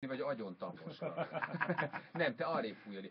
vagy agyon taposva. Nem, te arrébb fújod.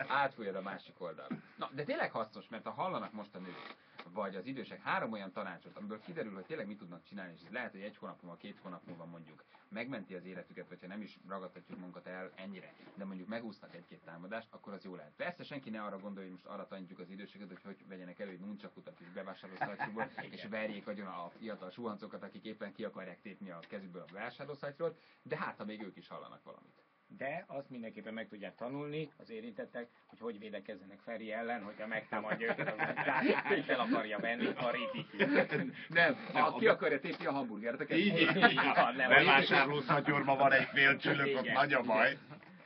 Átfújod a másik oldalra. Na, de tényleg hasznos, mert ha hallanak most a nők, vagy az idősek 3 olyan tanácsot, amiből kiderül, hogy tényleg mit tudnak csinálni, és ez lehet, hogy 1 hónap múlva, 2 hónap múlva mondjuk megmenti az életüket, vagy ha nem is ragadhatjuk magunkat el ennyire, de mondjuk megúsznak 1-2 támadást, akkor az jó lehet. Persze senki ne arra gondolja, hogy most arra tanítjuk az időseket, hogy vegyenek elő egy nunchakutat és bevásárlószatyrúból, és verjék agyon a fiatal suhancokat, akik éppen ki akarják tépni a kezükből a vásárlószatyról, de hát ha még ők is hallanak valamit. De azt mindenképpen meg tudják tanulni az érintettek, hogy védekezzenek Feri ellen, hogyha megtámadja őket, az hogy fel akarja venni a ritikűt. Nem, ki akarja tépni a hamburgereket. Így van, bevásárlószatyorban van egy fél csülök, ott nagy a baj.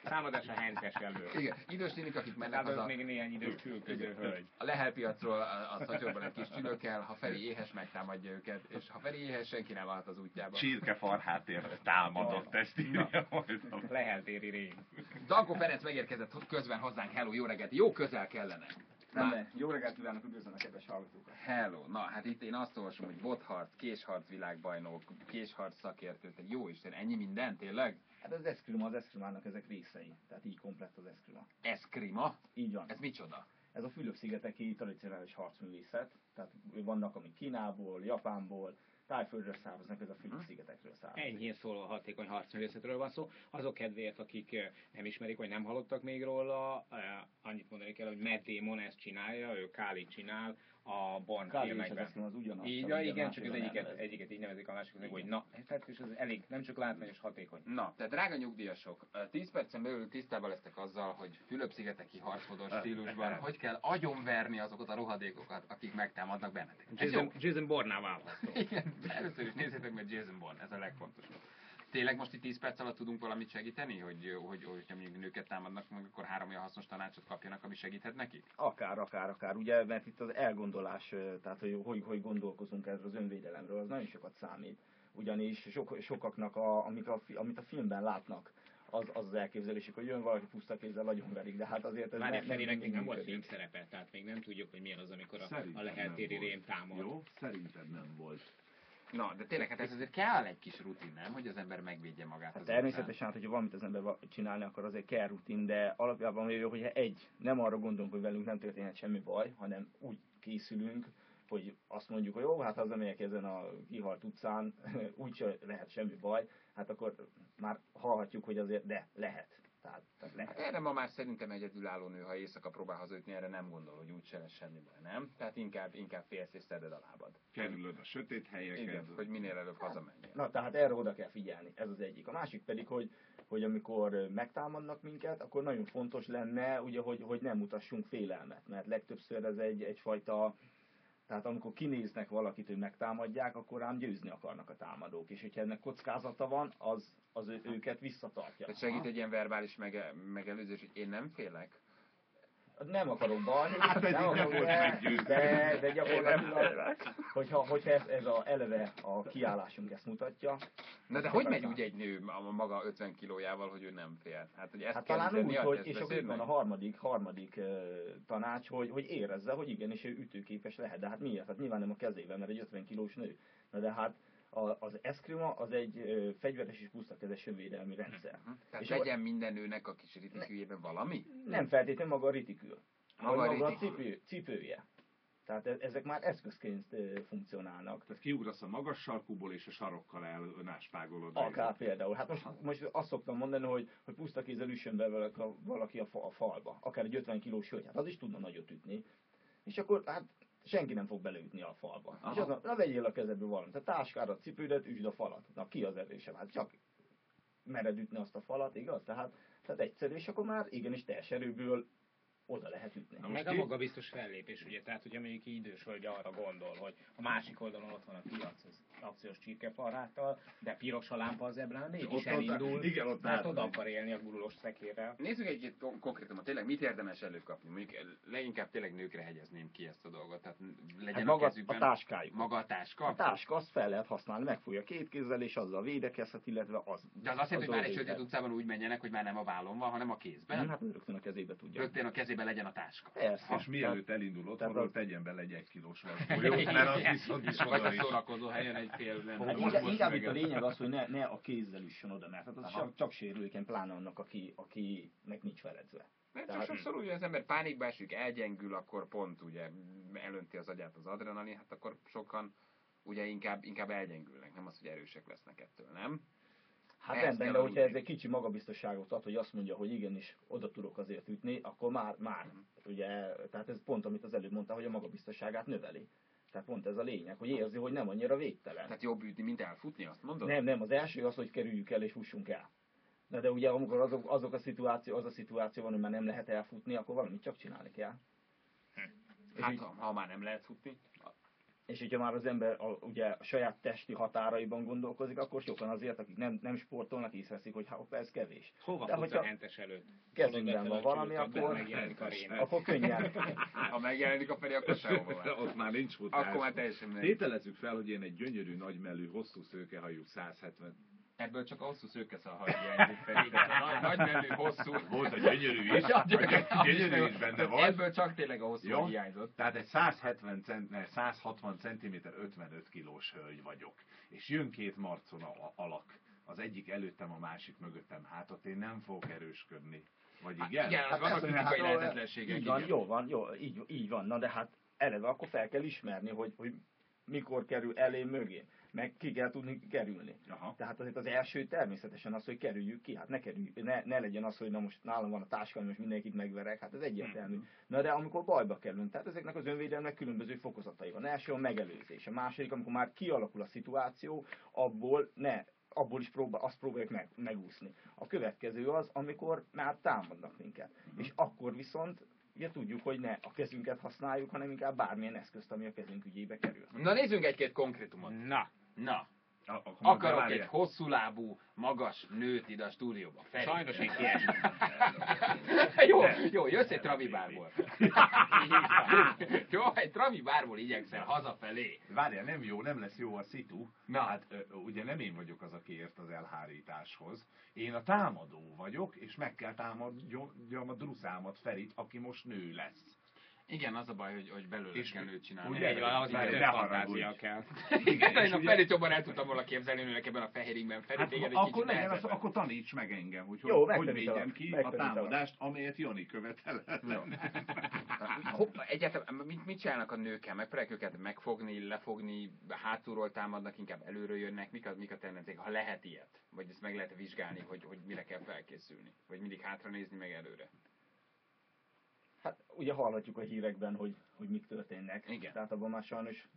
Támadás a hentes elől. Igen, idős nénik, akik mennek az még néhány idős csülködő hölgy. A Lehel piacról a szatyorban egy kis csülökkel, ha Feri éhes, megtámadja őket, és ha Feri éhes, senki nem állt az útjába. Csirkefarhátért támadott, ezt írja majd. Lehel téri rém. Dankó Ferenc megérkezett közben hozzánk, hello, jó reggelt, jó közel kellene. Nem, jó reggelt kívánok, üdvözlöm a kedves hallgatókat. Hello, na hát itt én azt olvasom, hogy botharc, késharc világbajnok, késharc szakértő, jó Isten, ennyi minden tényleg? Hát az eszkrimának ezek részei, tehát így komplett az eszkrima. Eszkrima? Így van. Ez micsoda? Ez a Fülöp-szigeteki tradicionális harcművészet, tehát vannak amik Kínából, Japánból, Tájföldről származnak, ez a Fülöp-szigetekről származik. Enyhén szólva hatékony harcművészetről van szó. Azok kedvéért, akik nem ismerik, vagy nem hallottak még róla, annyit mondani kell, hogy Matt Damon ezt csinálja, ő Kálit csinál a Bourne filmekben. Az ugyanaz. Igen, csak az egyiket így nevezik, a másikat meg, hogy na, tehát és ez elég, nem csak látványos, hatékony. Na, tehát drága nyugdíjasok, 10 percen belül tisztában lesztek azzal, hogy Fülöp-szigeteki harcodós stílusban hogy kell agyonverni azokat a rohadékokat, akik megtámadnak benneteket. Jason Bourne-nál válható. Igen, először is nézzétek meg Jason Bourne, ez a legfontosabb. Tényleg most itt 10 perc alatt tudunk valamit segíteni, hogy mondjuk nőket támadnak meg, akkor 3 olyan hasznos tanácsot kapjanak, ami segíthet nekik? Akár, ugye, mert itt az elgondolás, tehát hogy gondolkozunk erről az önvédelemről, az nagyon sokat számít. Ugyanis sokaknak, amit a filmben látnak, az elképzelésük, hogy jön valaki puszta kézzel agyonverik, de hát azért ez Ferinek még nem volt filmszerepe, tehát még nem tudjuk, hogy milyen az, amikor a Lehel téri rém támad. Jó, szerinted nem volt. Na, de tényleg, hát ez azért kell egy kis rutin, nem? Hogy az ember megvédje magát. Hát természetesen, hát, hogyha valamit az ember csinálni, akkor azért kell rutin, de alapjában jó, hogyha nem arra gondolunk, hogy velünk nem történhet semmi baj, hanem úgy készülünk, hogy azt mondjuk, hogy jó, hát az amelyek ezen a kihalt utcán úgyse lehet semmi baj, hát akkor már hallhatjuk, hogy azért lehet. Tehát lehet. Erre ma már szerintem egyedülálló nő, ha éjszaka próbál hazajutni, erre nem gondol, hogy úgyse lesz semmi baj, nem? Tehát inkább félsz és szeded a lábad. Kerülöd a sötét helyeket. Igen, hogy minél előbb hazamenjél. Na, tehát erre oda kell figyelni, ez az egyik. A másik pedig, hogy amikor megtámadnak minket, akkor nagyon fontos lenne, ugye, hogy nem mutassunk félelmet, mert legtöbbször ez egyfajta. Tehát amikor kinéznek valakit, hogy megtámadják, akkor ám győzni akarnak a támadók. És hogyha ennek kockázata van, az őket visszatartja. Tehát segít egy ilyen verbális megelőzés, hogy én nem félek? Nem akarok baj, hát de gyakorlatilag, hogyha ez eleve a kiállásunk ezt mutatja. Na de hogy megy úgy egy nő a maga 50 kilójával, hogy ő nem fél? Hát, hogy ezt hát talán úgy, hogy, és akkor van a harmadik tanács, hogy érezze, hogy igenis ő ütőképes lehet. De hát miért? Hát nyilván nem a kezében, mert egy 50 kilós nő. Na de hát az eszkrima az egy fegyveres és pusztakezes önvédelmi rendszer. Tehát legyen minden nőnek a kis ritikűjében valami? Nem feltétlenül maga a ritikül. Maga a cipője. Tehát ezek már eszközként funkcionálnak. Tehát kiugrasz a magas sarkúból és a sarokkal elnáspágolod. Akár például. Hát most azt szoktam mondani, hogy puszta kézzel üssön be valaki a falba. Akár egy 50 kilós hölgy. Hát az is tudna nagyot ütni. És akkor hát senki nem fog beleütni a falba. Aha. És az, na vegyél a kezedből valamit. A táskára, cipődet, üsd a falat. Na ki az erősebb? Hát csak mered ütni azt a falat, igaz? Tehát egyszerű, és akkor már igenis teljes erőből oda lehet ütni. Meg a magabiztos fellépés, ugye, tehát ugye mondjuk idős hölgy arra gondol, hogy a másik oldalon ott van a piac, az akciós csirkefarháttal, de piros a lámpa az ebrán, mégis elindul, mert oda akar élni a gurulós szekérrel. Nézzük egy konkrétumot, tényleg mit érdemes előkapni? Mondjuk leginkább tényleg nőkre hegyezném ki ezt a dolgot, tehát legyen hát maga a kezükben. A táskájuk. Maga a táska? A táska, azt fel lehet használni, megfújja két kézzel, és azzal védekezhet, illetve az. De az azt jelenti, hogy már egy sötét utcában úgy menjenek, hogy már nem a vállon van, hanem a kézben? Hát rögtön a kezébe tudja. Rögtön a kezébe kezébe legyen a táska. Persze. És mielőtt elindul otthonról, tegyen bele egy 1 kilós vasgolyót, mert az viszont is Vagy oda a is. szórakozó helyen egy fél nem. Hát inkább itt a lényeg az, hogy ne a kézzel üssön oda, mert hát az csak sérülékeny, pláne annak, akinek nincs feledzve. Csak sokszor ugye az ember pánikba esik, elgyengül, akkor pont ugye elönti az agyát az adrenalin, hát akkor sokan ugye inkább elgyengülnek, nem az, hogy erősek lesznek ettől, nem? Hát rendben, de hogyha ez egy kicsi magabiztosságot ad, hogy azt mondja, hogy igenis oda tudok azért ütni, akkor már ugye, tehát ez pont, amit az előbb mondta, hogy a magabiztosságát növeli. Tehát pont ez a lényeg, hogy érzi, hogy nem annyira védtelen. Tehát jobb ütni, mint elfutni, azt mondod? Nem, az első az, hogy kerüljük el és fussunk el. De ugye amikor az a szituáció van, hogy már nem lehet elfutni, akkor valamit csak csinálni kell. Hát ha már nem lehet futni. És hogyha már az ember ugye a saját testi határaiban gondolkozik, akkor sokan azért, akik nem sportolnak, észreveszik, hogy ez kevés. Hova futsz a hentes előtt? Kezünkben van valami, akkor könnyen. Ha megjelenik a Feri, akkor sehova. Ott már nincs futás. Akkor már teljesen nem. Tételezzük fel, hogy én egy gyönyörű, nagymelű, hosszú szőkehajú 170. Ebből csak a hosszú szőkeszalhaj hiányzik, Feri. Nagy mellű, hosszú. Volt a gyönyörű is. Gyönyörű is benne volt. Ebből csak tényleg a hosszú hiányzott. Tehát egy 160 cm 55 kilós hölgy vagyok. És jön két marcon alak. Az egyik előttem, a másik mögöttem. Hát ott én nem fogok erősködni. Vagy igen? Igen, az vannak fizikai lehetetlenségek. Így van, jó, így van. Na de hát eleve akkor fel kell ismerni, hogy mikor kerül elé mögé. Meg ki kell tudni kerülni. Aha. Tehát azért az első természetesen az, hogy kerüljük ki. Hát ne legyen az, hogy na most nálam van a táska, most mindenkit megverek. Hát ez egyértelmű. Na de amikor bajba kerülünk, tehát ezeknek az önvédelemnek különböző fokozatai van. Első a megelőzés. A második, amikor már kialakul a szituáció, abból is azt próbáljuk megúszni. A következő az, amikor már támadnak minket. És akkor viszont ugye tudjuk, hogy ne a kezünket használjuk, hanem inkább bármilyen eszközt, ami a kezünk ügyébe kerül. Na nézzünk egy-két konkrétumot. Na. Akarok egy hosszúlábú, magas nőt ide a stúdióba. Feri. Sajnos én kiesem. Jó, jössz egy Travi bárból. Jó, egy Travi bárból igyekszel hazafelé. Várjál, nem lesz jó a szitu. Na hát ugye nem én vagyok az, aki ért az elhárításhoz. Én a támadó vagyok, és meg kell támadjam a druszámat, Ferit, aki most nő lesz. Igen, az a baj, hogy belőle kell nőt csinálni. Ugye, ahhoz már több fantázia kell. Igen, én a Ferit jobban el tudtam volna képzelni nőnek ebben a fehéringben. Feri, hát, téged egy akkor kicsit legyen, akkor taníts meg engem, hogy védjem ki a megtanítalak. támadást, amelyet Jani követel. Egyáltalán mit csinálnak a nőkkel? Megpróbálják őket megfogni, lefogni, hátulról támadnak, inkább előről jönnek? Mik a tendenciák? Ha lehet ilyet? Vagy ezt meg lehet vizsgálni, hogy mire kell felkészülni? Vagy mindig hátra nézni, meg előre? Hát ugye hallhatjuk a hírekben, hogy mik történnek. Igen. Tehát abban már sajnos...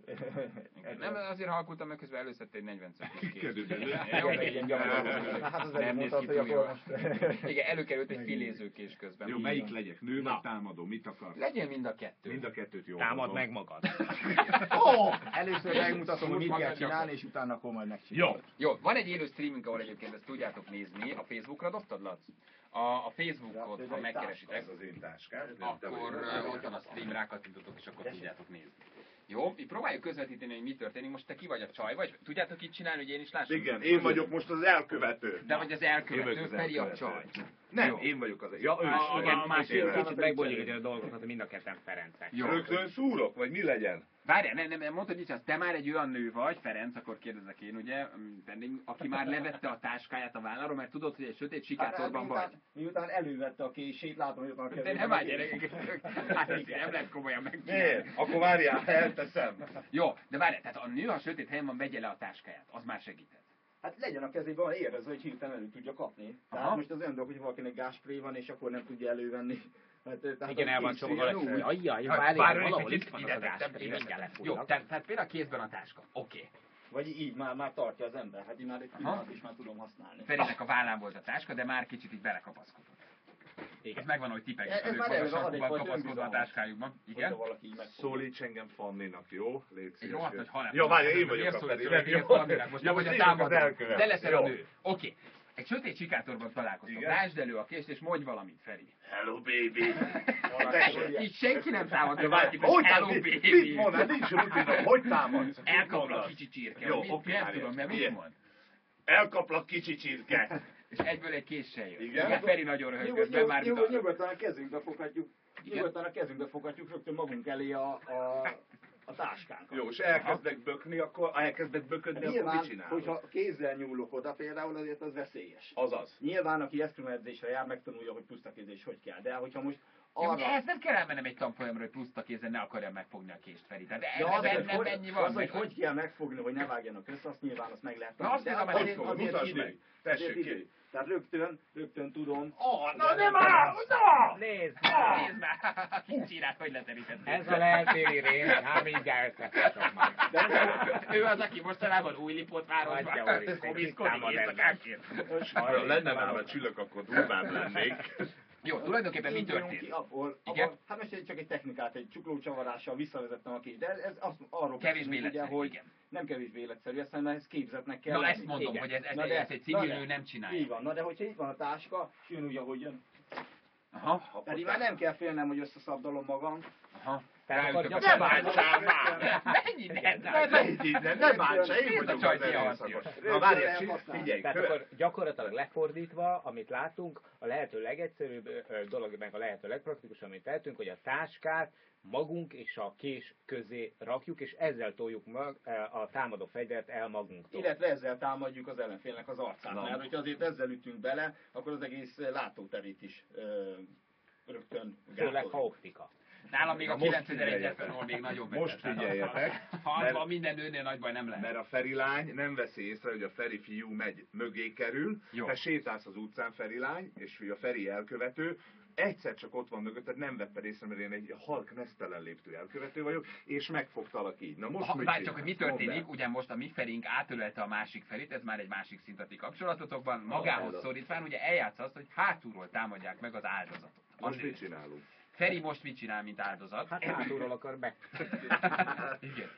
Nem, azért halkultam meg, közben előszette egy 40 centis Körülbelül. Hát az előbb mondtad, hogy akkor most... Igen, előkerült egy filézőkés közben. Jó, melyik legyek? Nő vagy támadó? Mit akarsz? Legyen mind a kettő. Mind a kettőt jól Támad mondom. meg magad. Először megmutatom, hogy mit kell csinálni, és utána akkor majd megcsinálod. Jó, van egy élő streaming, ahol egyébként ezt tudjátok nézni. A Facebookra dobtad, Laci? A Facebookot, ha megkeresitek, Ez az én táskám. akkor ott van a stream, rákattintotok, és akkor tudjátok nézni. Jó, így próbáljuk közvetíteni, hogy mi történik. Most te ki vagy a csaj, vagy tudjátok így csinálni, hogy én is lássam? Igen, én vagyok most az elkövető. De vagy az elkövető, Feri a csaj. Nem, Jó. én vagyok az. Ja, ő is. Igen, másik kicsit megbonyolítja a dolgokat, hogy mind a ketten Ferencek. Jó. Rögtön szúrok, vagy mi legyen? Várjál, nem, mondtad így, te már egy olyan nő vagy, Ferenc, akkor kérdezek én, ugye, aki már levette a táskáját a válláról, mert tudod, hogy egy sötét sikátorban vagy. Miután elővette a kését, látom, hogy ott van a kezében. De nem állj, gyerekek, hát ezt nem lehet komolyan megcsinálni. Miért? Akkor várjál, elteszem. Jó, de várjál, tehát a nő a sötét helyen van, vegye le a táskáját, az már segített. Hát legyen a kezében, érezze, hogy hirtelen elő tudja kapni. Tehát most az olyan dolog, hogy valakinek gázspré van, és akkor nem tudja elővenni. Hát, igen, el van csomagolva. Ajjaj, valahol itt van az adás, én mindjárt lefújnak. Jó, tehát például kézben a táska. Oké. Vagy így már tartja az ember. Hát én már egy pillanat is már tudom használni. Ferinek a vállán volt a táska, de már kicsit így belekapaszkodott. Igen. Ez megvan, hogy tipegnek az ők magasabban kapaszkodva a táskájukban. Igen? Szólíts engem Fanninak, jó? Légy Egy rohadt nagy halál. Ja, várj, én vagyok a Feri. Most vagy a támadó. De leszel a nő. Oké. Egy sötét sikátorban találkoztok. Rásd elő a kést és mondj valamit, Feri. Hello, baby. Így senki nem támadja valakiben. Hello, baby. Mit mondod? Nincs rutinom. Hogy támadsz? Elkaplak kicsi csirke. Jó, oké. Nem tudom, mert mit mond? Elkaplak kicsi csirke. És egyből egy késsel jön. Igen? Feri nagyon röhög közben már nyugodtan a kezünkbe foghatjuk. Nyugodtan a kezünkbe foghatjuk rögtön magunk elé a táskánkat. Jó, és elkezdek bökni, akkor böködni, akkor mit csinálok? Hogyha kézzel nyúlok oda például, azért az veszélyes. Azaz. Nyilván, aki eszkrumedzésre jár, megtanulja, hogy pusztakézés hogy kell. De hogyha most arra... Ehhez nem kell elmennem egy tanfolyamra, hogy puszta kézzel ne akarja megfogni a kést, Feri. Tehát ennyi van. Az, hogy kell megfogni, hogy ne vágjanak össze, azt nyilván azt meg lehet tanulni. De mutasd meg. Tessék ki. Tehát rögtön tudom. Na nem áll! Na! Nézd már! Kincsirált, hogy leterített. Ez a leltéri rém, hát mindjárt összefogom majd. Ő az, aki mostanában új lipót városban komiszkodik éjszakánként. Ha lenne nálam a csillag, akkor durvább lennék. Jó, tulajdonképpen mi történt? Igen? Hát most csak egy technikát, egy csuklócsavarással visszavezettem a kést, de ez arról kevésbé életszerű, hogy nem kevésbé életszerű, hanem ehhez képzetnek kell. Na ezt mondom, hogy ez egy civil nő nem csinálja. Így van, de hogyha itt van a táska, és jön úgy, ahogy jön. Aha. Pedig már nem kell félnem, hogy összeszabdalom magam. Aha. Ne bántsál már! Mennyi ne bántsál, én vagyok az erőszakos. Na várjál, figyelj! Tehát akkor gyakorlatilag lefordítva, amit látunk, a lehető legegyszerűbb dolog, meg a lehető legpraktikusabb, amit tehetünk, hogy a táskát magunk és a kés közé rakjuk, és ezzel toljuk a támadó fegyvert el magunktól. Illetve ezzel támadjuk az ellenfélnek az arcát, mert hogyha azért ezzel ütünk bele, akkor az egész látóterét is rögtön gátoljuk. Főleg ha optika. Nálam még a 9001-es felról még nagyon betett. Most figyeljetek. Ha minden nőnél nagy baj nem lehet. Mert a Feri lány nem veszi észre, hogy a Feri fiú megy mögé kerül. Jó. Te sétálsz az utcán, Feri lány, és a Feri elkövető. Egyszer csak ott van mögötted, nem vetted észre, mert én egy halk nesztelen léptő elkövető vagyok, és megfogtalak így. Na most bár csak, hogy mi történik, ugye most a mi Ferink átölelte a másik Ferit, ez már egy másik szint a ti kapcsolatotokban, magához szorítván, ugye eljátsz azt, hogy hátulról támadják meg az áldozatot. Most mit csinálunk? Feri most mit csinál, mint áldozat? Hát hátulról akar be. Igen.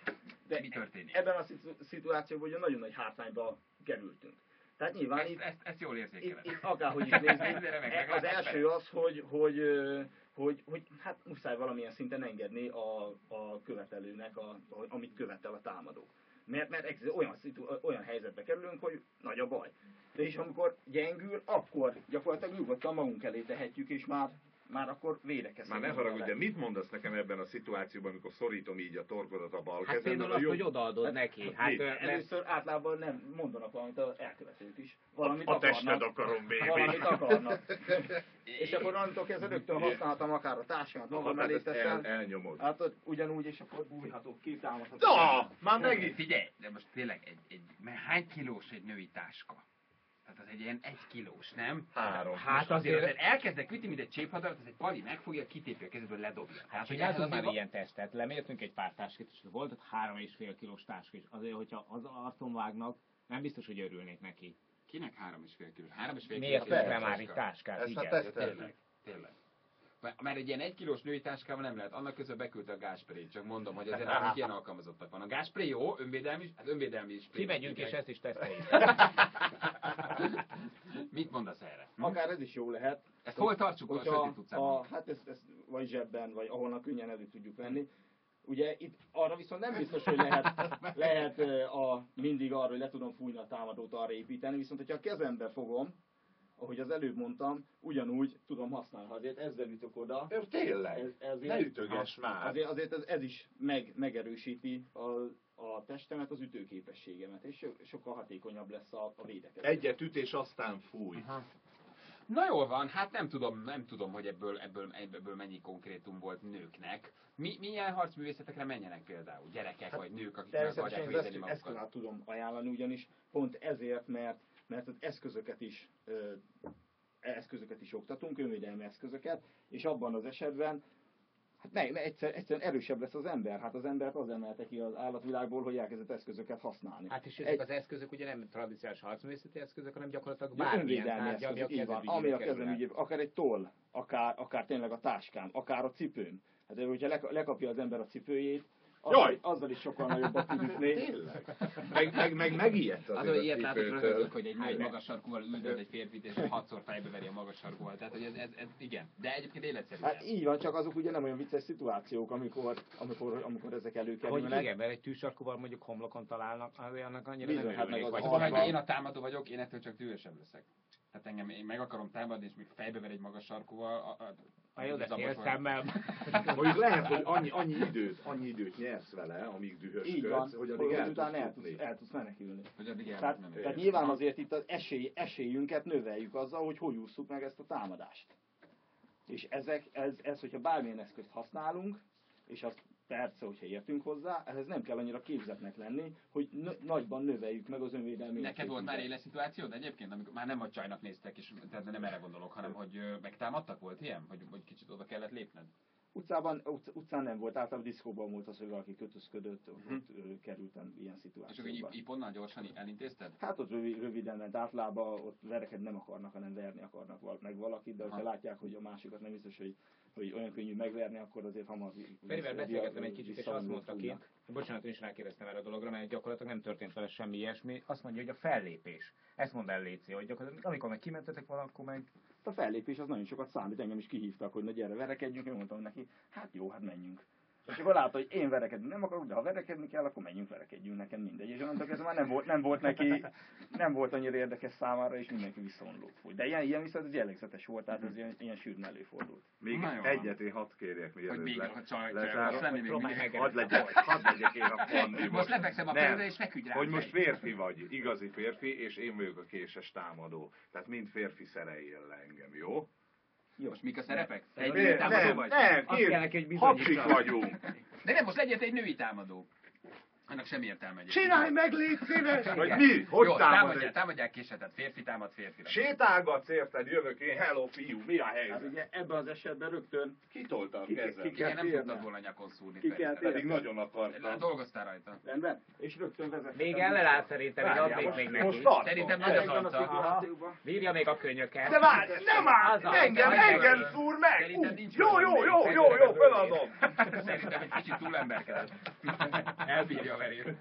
De mi történik? Ebben a szituációban ugye nagyon nagy hátrányba kerültünk. Tehát nyilván ezt jól érzékelem. Itt akárhogy is nézzük, az első az, hogy hát muszáj valamilyen szinten engedni a követelőnek, amit követel a támadó. Mert olyan helyzetbe kerülünk, hogy nagy a baj. De és amikor gyengül, akkor gyakorlatilag nyugodtan magunk elé tehetjük, és már akkor védekezünk. Már ne haragudj, de mit mondasz nekem ebben a szituációban, amikor szorítom így a torkodat a bal kezemben? Hát például azt, hogy odaadod neki. Hát, először általában nem mondanak valamit az elkövetők is. Valamit a tested akarom, baby. Valamit akarnak. És akkor onnantól kezdve rögtön használhatom akár a társamat magam elé teszem. Elnyomod. Hát ugyanúgy, és akkor bújhatok ki, támadhatok. Da! Már megint! Figyelj, de most tényleg hány kilós egy női táska? Tehát az egy ilyen 1 kilós, nem? 3. Hát azért elkezdek ütni, mint egy cséphadarat, az egy pali megfogja, kitépi a kezedből, ledobja. Hát csináltunk már ilyen tesztet, lemértünk egy pár táskát, és volt ott 3,5 kilós táska, és azért, hogyha az arcon vágnak, nem biztos, hogy örülnék neki. Kinek 3,5 kilós? 3,5 kilós. Miért nem már itt táskát? Igen. Tényleg. Mert egy ilyen 1 kilós női táskával nem lehet. Annak közben beküldte a gázsprayt, csak mondom, hogy azért nem ilyen alkalmazottak van. A gázspray jó, önvédelmi is. Kimegyünk és ezt is teszteljük. Mit mondasz erre? Akár ez is jó lehet. Ezt hol tartsuk a sötét utcában? Hát ezt vagy zsebben, vagy ahol könnyen elő tudjuk venni. Ugye itt arra viszont nem biztos, hogy lehet mindig arra, hogy le tudom fújni a támadót, arra építeni, viszont hogyha a kezembe fogom, ahogy az előbb mondtam, ugyanúgy tudom használni. Azért ezzel ütök oda. Tényleg? Ne ütögess már! Azért ez is megerősíti a testemet, az ütőképességemet, és sokkal hatékonyabb lesz a védekezés. Egyet ütés, aztán fúj. Aha. Na jól van, hát nem tudom, hogy ebből mennyi konkrétum volt nőknek. Milyen harcművészetekre menjenek például? Gyerekek vagy nők, akik meg akarják védeni magukat? Ezt tudom ajánlani, ugyanis pont ezért, mert az eszközöket is oktatunk, önvédelmi eszközöket, és abban az esetben hát egyszerűen erősebb lesz az ember. Hát az embert az emelte ki az állatvilágból, hogy elkezdett eszközöket használni. Hát és ezek az eszközök ugye nem tradicionális harcművészeti eszközök, hanem gyakorlatilag bármilyen tárgy, ami a kezemügyében, akár egy toll, akár tényleg a táskám, akár a cipőm. Hát hogyha lekapja az ember a cipőjét, azzal is sokkal nagyobbat tud ütni. Tényleg? Meg megijedt az hogy ilyet látok röhögök, hogy egy nő magas sarkúval üldöz egy férfit, és 6-szor fejbe veri a magas sarkúval. Tehát, hogy ez igen. De egyébként életszerű. Hát így van, csak azok ugye nem olyan vicces szituációk, amikor ezek előkerülnek. Hogy igen, mert egy tűsarkúval mondjuk homlokon találnak, annak annyira bizony, nem örülnék. Ha én a támadó vagyok, én ettől csak dühösebb leszek. Tehát engem én meg akarom támadni, és még fejbe ver egy magas sarkúval. Jó, de félszemmel. Mondjuk lehet, hogy annyi időt nyersz vele, amíg dühösködsz, hogy addig el tudsz menekülni. Hogy addig tehát nyilván azért itt az esélyünket növeljük azzal, hogy ússzuk meg ezt a támadást. És ez, hogyha bármilyen eszközt használunk, és azt persze, hogyha értünk hozzá, ehhez nem kell annyira képzetnek lenni, hogy nagyban növeljük meg az önvédelmi. Neked volt már éles szituációd egyébként, amikor már nem a csajnak néztek, és tehát nem erre gondolok, hanem hogy megtámadtak, volt ilyen? Hogy kicsit oda kellett lépned? Utcán nem volt, általában diszkóban volt az, hogy valaki kötözködött, ott kerültem ilyen szituációba. És akkor onnal gyorsan elintézted? Hát ott röviden ment, általában ott verekedni nem akarnak, hanem verni akarnak meg valakit, de ha látják, hogy a másikat nem biztos, hogy olyan könnyű megverni, akkor azért hamar... Ferivel beszélgettem egy kicsit, és azt mondta ki, bocsánat, én is rákérdeztem erre a dologra, mert gyakorlatilag nem történt vele semmi ilyesmi. Azt mondja, hogy a fellépés. Ezt mond el Léci, hogy gyakorlatilag amikor meg kimentetek akkor meg... A fellépés az nagyon sokat számít, engem is kihívtak, hogy na gyere, verekedjünk, én mondtam neki, hát jó, hát menjünk. És akkor látta, hogy én verekedni nem akarok, de ha verekedni kell, akkor menjünk, verekedjünk, nekem mindegy. És onnantól ez már nem volt annyira érdekes számára, és mindenki visszavonulót fújt. De ilyen viszont ez jellegzetes volt, tehát ez ilyen sűrűn előfordult. Még egyet én hadd kérjek, mielőtt hadd legyek én a Pandi. Most lefekszem a földre, és feküdj rá. Hogy most férfi vagy, igazi férfi, és én vagyok a késes támadó. Tehát mind férfi szereljél le engem, jó? Jó. Most mik a szerepek? Egy női támadó vagy? Nem, hapsik vagyunk. De nem, most legyél egy női támadó. Annak semmi értelme egyébként. Csinálj meg, légy szíves! Vagy mi? Hogy jó, támadják késetet, férfi támad férfira. Sétálgatsz, érted, jövök én, hello fiú, mi a helyzet? Hát ugye ebben az esetben rögtön... Kitolta a kezem. Igen, nem tudtad volna nyakon szúrni. Pedig nagyon akartam. Dolgoztál rajta. Rendben? És rögtön vezettem. Még ellenáll szerintem, hogy adnék még neki. Szerintem nagyon akarta. Bírja még a könyöket. De várj, nem áll! Engem szúr meg! Jó, feladom! Szerintem egy kicsit túlemberkedett. Elbírja a verét.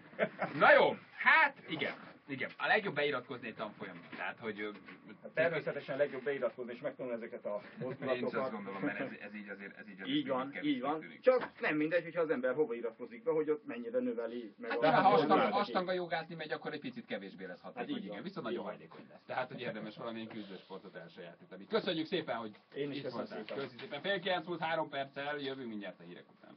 Na jó, hát igen. A legjobb beiratkozni egy tanfolyamra. Tehát, hogy... Természetesen legjobb beiratkozni és megtanulni ezeket a mozdulatokat. Én is azt gondolom, mert ez így azért így van. Csak nem mindegy, hogyha az ember hova iratkozik be, hogy ott mennyire növeli meg hát, ha astanga jogázni megy, akkor egy picit kevésbé lesz hatékony, hát igen. Viszont nagyon hajlékony lesz. Tehát, hogy érdemes valamilyen küzdősportot elsajátítani. Köszönjük szépen, hogy én is köszönöm szépen. Köszönjük szépen. 8:30 múlt 3 perccel, jövünk mindjárt a hírek után.